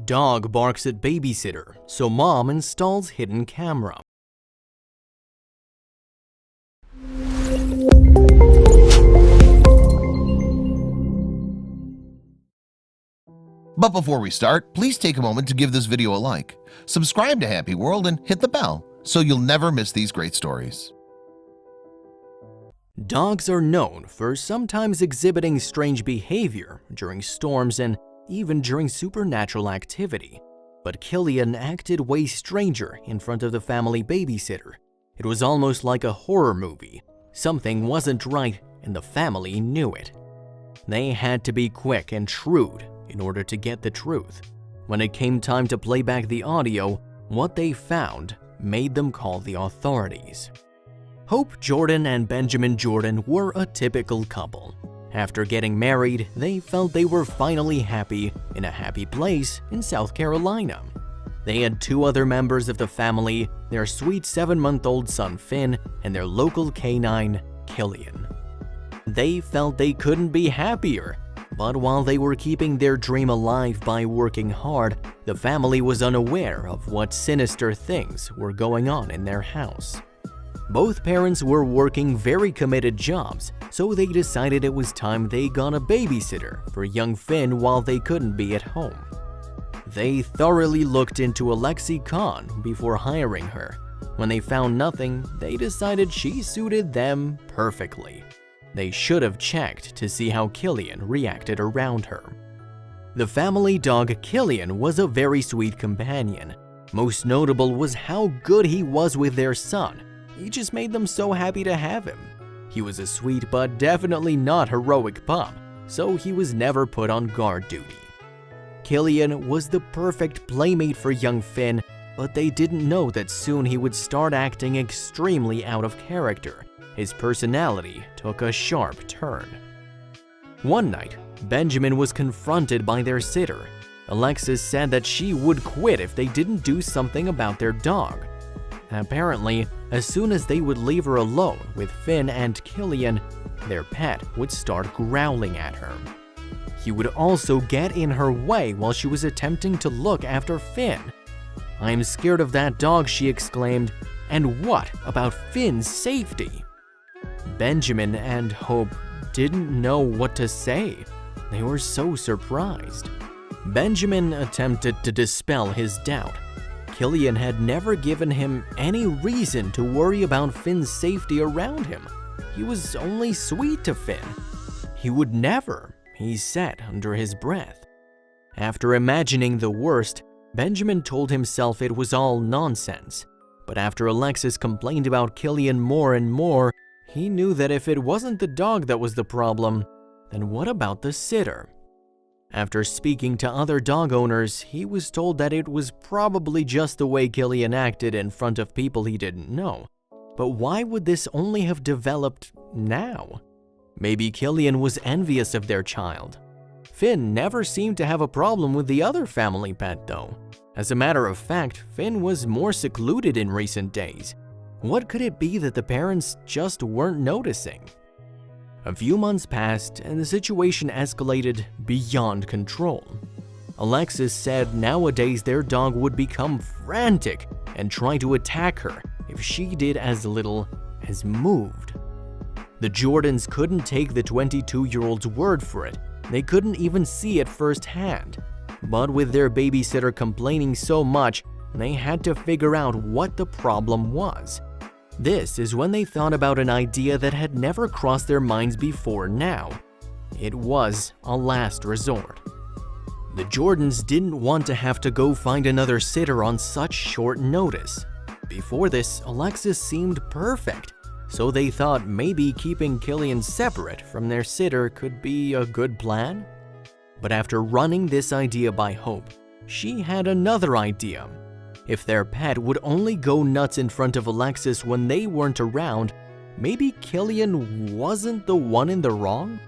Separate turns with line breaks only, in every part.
Dog barks at babysitter, so mom installs hidden camera.
But before we start, please take a moment to give this video a like, subscribe to HappyWorld, and hit the bell so you'll never miss these great stories.
Dogs are known for sometimes exhibiting strange behavior during storms and even during supernatural activity. But Killian acted way stranger in front of the family babysitter. It was almost like a horror movie. Something wasn't right and the family knew it. They had to be quick and shrewd in order to get the truth. When it came time to play back the audio, what they found made them call the authorities. Hope Jordan and Benjamin Jordan were a typical couple. After getting married, they felt they were finally happy in a happy place in South Carolina. They had two other members of the family, their sweet 7-month-old son Finn and their local canine, Killian. They felt they couldn't be happier, but while they were keeping their dream alive by working hard, the family was unaware of what sinister things were going on in their house. Both parents were working very committed jobs, so they decided it was time they got a babysitter for young Finn while they couldn't be at home. They thoroughly looked into Alexi Khan before hiring her. When they found nothing, they decided she suited them perfectly. They should have checked to see how Killian reacted around her. The family dog Killian was a very sweet companion. Most notable was how good he was with their son. He just made them so happy to have him. He was a sweet but definitely not heroic pup, so he was never put on guard duty. Killian was the perfect playmate for young Finn, but they didn't know that soon he would start acting extremely out of character. His personality took a sharp turn. One night, Benjamin was confronted by their sitter. Alexis said that she would quit if they didn't do something about their dog. Apparently, as soon as they would leave her alone with Finn and Killian, their pet would start growling at her. He would also get in her way while she was attempting to look after Finn. "I'm scared of that dog," she exclaimed. "And what about Finn's safety?" Benjamin and Hope didn't know what to say. They were so surprised. Benjamin attempted to dispel his doubt. Killian had never given him any reason to worry about Finn's safety around him. He was only sweet to Finn. He would never, he said under his breath. After imagining the worst, Benjamin told himself it was all nonsense. But after Alexis complained about Killian more and more, he knew that if it wasn't the dog that was the problem, then what about the sitter? After speaking to other dog owners, he was told that it was probably just the way Killian acted in front of people he didn't know. But why would this only have developed now? Maybe Killian was envious of their child. Finn never seemed to have a problem with the other family pet though. As a matter of fact, Finn was more secluded in recent days. What could it be that the parents just weren't noticing? A few months passed and the situation escalated beyond control. Alexis said nowadays their dog would become frantic and try to attack her if she did as little as moved. The Jordans couldn't take the 22-year-old's word for it. They couldn't even see it firsthand. But with their babysitter complaining so much, they had to figure out what the problem was. This is when they thought about an idea that had never crossed their minds before now. It was a last resort. The Jordans didn't want to have to go find another sitter on such short notice. Before this, Alexis seemed perfect, so they thought maybe keeping Killian separate from their sitter could be a good plan. But after running this idea by Hope, she had another idea. If their pet would only go nuts in front of Alexis when they weren't around, maybe Killian wasn't the one in the wrong?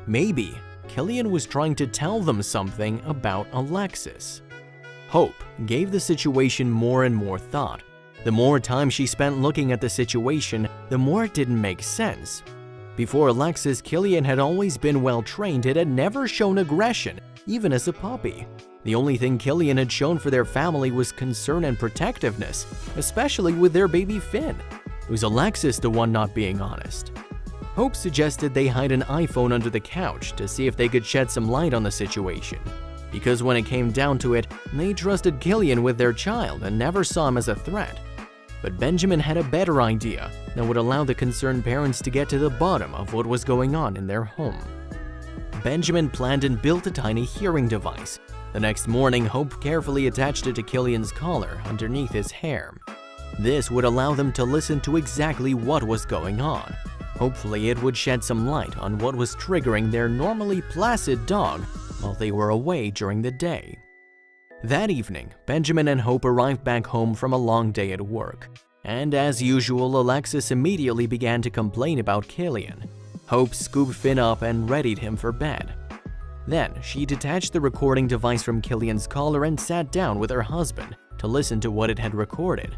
Maybe Killian was trying to tell them something about Alexis. Hope gave the situation more and more thought. The more time she spent looking at the situation, the more it didn't make sense. Before Alexis, Killian had always been well trained and had never shown aggression, even as a puppy. The only thing Killian had shown for their family was concern and protectiveness, especially with their baby Finn. Was Alexis the one not being honest? Hope suggested they hide an iPhone under the couch to see if they could shed some light on the situation, because when it came down to it, they trusted Killian with their child and never saw him as a threat. But Benjamin had a better idea that would allow the concerned parents to get to the bottom of what was going on in their home. Benjamin planned and built a tiny hearing device. The next morning, Hope carefully attached it to Killian's collar underneath his hair. This would allow them to listen to exactly what was going on. Hopefully, it would shed some light on what was triggering their normally placid dog while they were away during the day. That evening, Benjamin and Hope arrived back home from a long day at work. And as usual, Alexis immediately began to complain about Killian. Hope scooped Finn up and readied him for bed. Then, she detached the recording device from Killian's collar and sat down with her husband to listen to what it had recorded.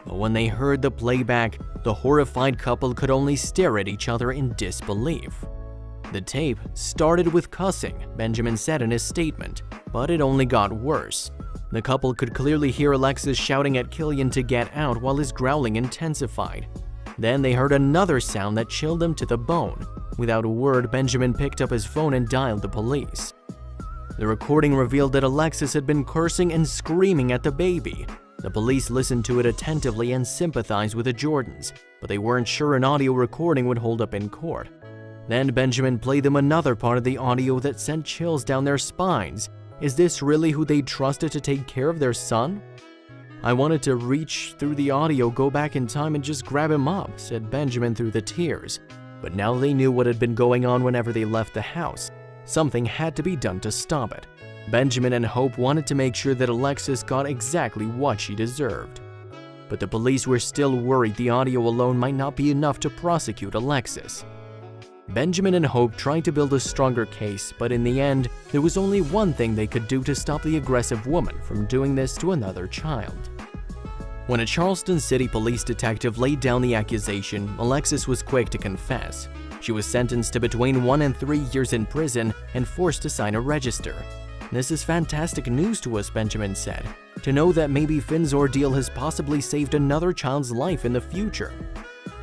But when they heard the playback, the horrified couple could only stare at each other in disbelief. The tape started with cussing, Benjamin said in his statement, but it only got worse. The couple could clearly hear Alexis shouting at Killian to get out while his growling intensified. Then they heard another sound that chilled them to the bone. Without a word, Benjamin picked up his phone and dialed the police. The recording revealed that Alexis had been cursing and screaming at the baby. The police listened to it attentively and sympathized with the Jordans, but they weren't sure an audio recording would hold up in court. Then Benjamin played them another part of the audio that sent chills down their spines. Is this really who they trusted to take care of their son? I wanted to reach through the audio, go back in time and just grab him up, said Benjamin through the tears. But now they knew what had been going on whenever they left the house. Something had to be done to stop it. Benjamin and Hope wanted to make sure that Alexis got exactly what she deserved. But the police were still worried the audio alone might not be enough to prosecute Alexis. Benjamin and Hope tried to build a stronger case, but in the end, there was only one thing they could do to stop the aggressive woman from doing this to another child. When a Charleston City police detective laid down the accusation, Alexis was quick to confess. She was sentenced to between 1 and 3 years in prison and forced to sign a register. "This is fantastic news to us," Benjamin said, "to know that maybe Finn's ordeal has possibly saved another child's life in the future.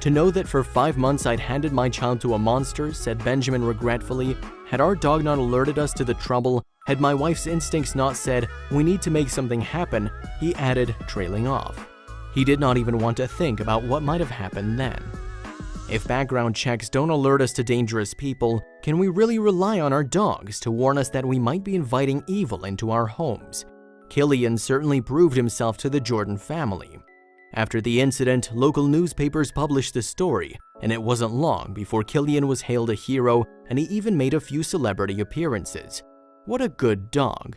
To know that for 5 months I'd handed my child to a monster," said Benjamin regretfully. "Had our dog not alerted us to the trouble, had my wife's instincts not said, 'We need to make something happen,'" he added, trailing off. He did not even want to think about what might have happened then. If background checks don't alert us to dangerous people, can we really rely on our dogs to warn us that we might be inviting evil into our homes? Killian certainly proved himself to the Jordan family. After the incident, local newspapers published the story, and it wasn't long before Killian was hailed a hero and he even made a few celebrity appearances. What a good dog.